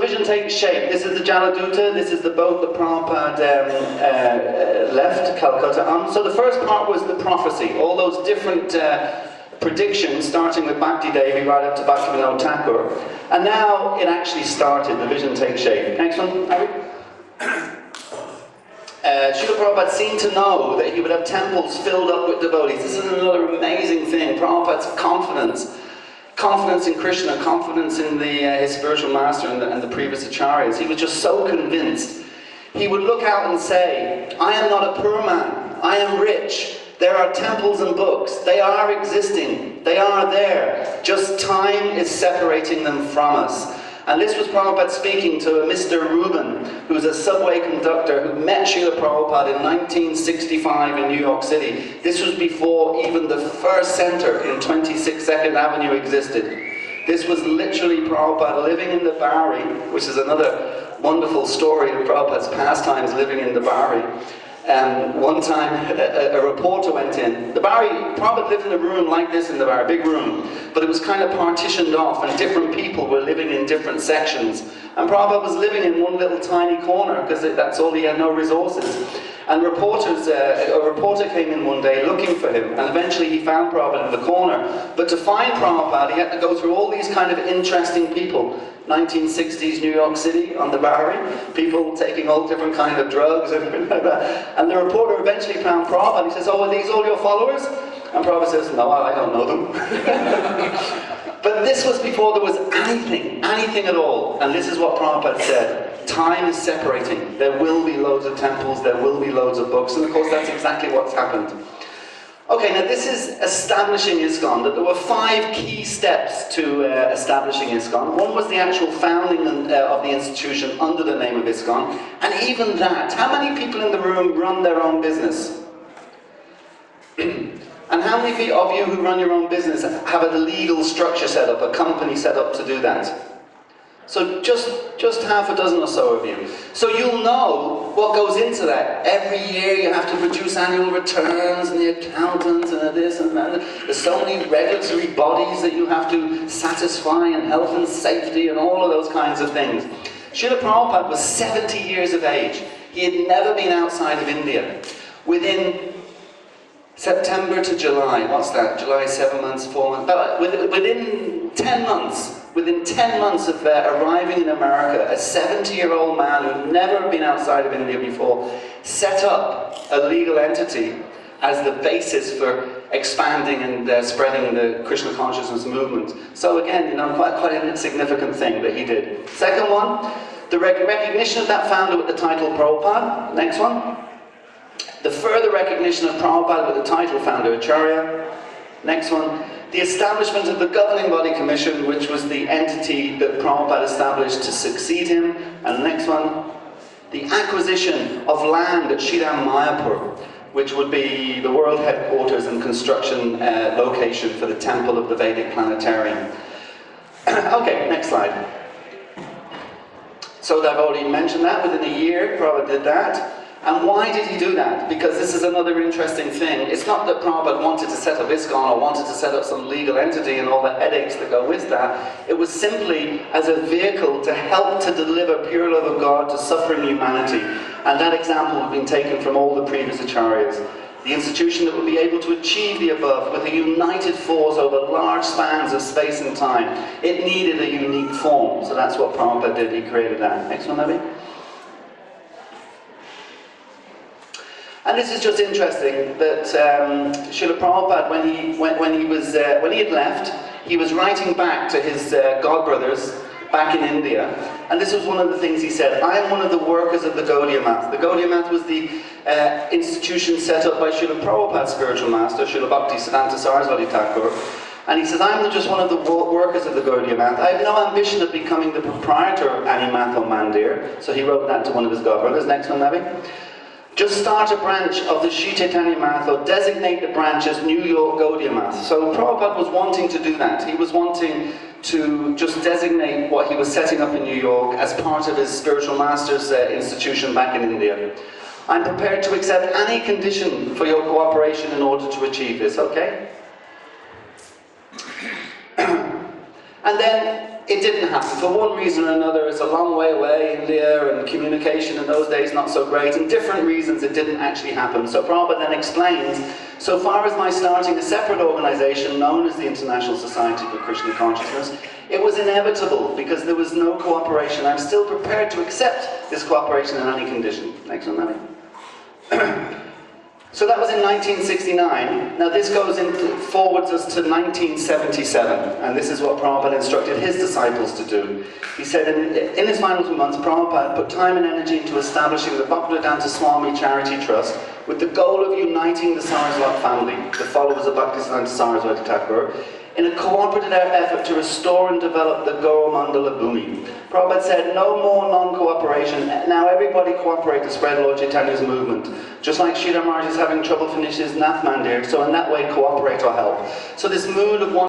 vision takes shape. This is the Jaladuta, this is the boat that Prabhupada left Calcutta on. So the first part was the prophecy, all those different predictions, starting with Bhakti Devi right up to Bhaktivinoda Thakur. And now it actually started, the vision takes shape. Next one, Harry. Srila Prabhupada seemed to know that he would have temples filled up with devotees. This is another amazing thing. Prabhupada's confidence in Krishna, confidence in his spiritual master and the previous acharyas. He was just so convinced. He would look out and say, I am not a poor man, I am rich. There are temples and books. They are existing. They are there. Just time is separating them from us. And this was Prabhupada speaking to a Mr. Rubin, who was a subway conductor who met Srila Prabhupada in 1965 in New York City. This was before even the first center in 26 2nd Avenue existed. This was literally Prabhupada living in the Bowery, which is another wonderful story of Prabhupada's pastimes living in the Bowery. One time, a reporter went in. The Bowery, Prabhupada lived in a room like this in the Bowery, big room, but it was kind of partitioned off, and different people were living in different sections. And Prabhupada was living in one little tiny corner, because that's all he had, no resources. And a reporter came in one day looking for him, and eventually he found Prabhupada in the corner. But to find Prabhupada, he had to go through all these kind of interesting people. 1960s New York City on the Bowery, people taking all different kind of drugs and everything like that. And the reporter eventually found Prabhupada, and he says, oh, are these all your followers? And Prabhupada says, no, I don't know them. But this was before there was anything at all. And this is what Prabhupada said. Time is separating. There will be loads of temples, there will be loads of books, and of course that's exactly what's happened. Okay, now this is establishing ISKCON, that there were 5 key steps to establishing ISKCON. One was the actual founding of the institution under the name of ISKCON, and even that, how many people in the room run their own business? And how many of you who run your own business have a legal structure set up, a company set up to do that? So just half a dozen or so of you. So you'll know what goes into that. Every year you have to produce annual returns, and the accountants and this and that. There's so many regulatory bodies that you have to satisfy, and health and safety and all of those kinds of things. Srila Prabhupada was 70 years of age. He had never been outside of India. Within September to July, what's that? July, 7 months, 4 months. Within 10 months. Within 10 months of arriving in America, a 70-year-old man who'd never been outside of India before set up a legal entity as the basis for expanding and spreading the Krishna consciousness movement. So again, quite a significant thing that he did. Second one, the recognition of that founder with the title Prabhupada. Next one. The further recognition of Prabhupada with the title founder Acharya. Next one. The establishment of the Governing Body Commission, which was the entity that Prabhupada established to succeed him. And the next one, the acquisition of land at Shriram Mayapur, which would be the world headquarters and construction location for the temple of the Vedic Planetarium. Okay, next slide. So I've already mentioned that, within a year Prabhupada did that. And why did he do that? Because this is another interesting thing. It's not that Prabhupada wanted to set up ISKCON or wanted to set up some legal entity and all the headaches that go with that. It was simply as a vehicle to help to deliver pure love of God to suffering humanity. And that example has been taken from all the previous acharyas. The institution that would be able to achieve the above with a united force over large spans of space and time. It needed a unique form. So that's what Prabhupada did. He created that. Next one, maybe. And this is just interesting that Srila Prabhupada, when he had left, he was writing back to his godbrothers back in India, and this was one of the things he said: I am one of the workers of the Gaudiya Math. The Gaudiya Math was the institution set up by Srila Prabhupada's spiritual master, Srila Bhaktisiddhanta Saraswati Thakur. And he says, I'm just one of the workers of the Gaudiya Math. I have no ambition of becoming the proprietor of any math or mandir. So he wrote that to one of his godbrothers. Next one, maybe. Just start a branch of the Shri Chaitanya Math, or designate the branch as New York Gaudiya Math. So Prabhupada was wanting to do that. He was wanting to just designate what he was setting up in New York as part of his spiritual master's institution back in India. I'm prepared to accept any condition for your cooperation in order to achieve this, okay? And then it didn't happen. For one reason or another, it's a long way away, India, and communication in those days not so great, and different reasons it didn't actually happen. So Prabhupada then explains, so far as my starting a separate organization known as the International Society for Krishna Consciousness, it was inevitable because there was no cooperation. I'm still prepared to accept this cooperation in any condition. Next one, Nani. So that was in 1969. Now this forwards us to 1977, and this is what Prabhupada instructed his disciples to do. He said in his final 2 months, Prabhupada put time and energy into establishing the Bhaktivedanta Swami Charity Trust with the goal of uniting the Saraswat family, the followers of Bhaktisiddhanta Saraswati Thakur, in a cooperative effort to restore and develop the Gauromandala Bhumi. Prabhupada said, no more non-cooperation. Now everybody cooperate to spread Lord Chaitanya's movement. Just like Sridhar Maharaj is having trouble finishing his Nath Mandir, so in that way cooperate or help. So this mood of one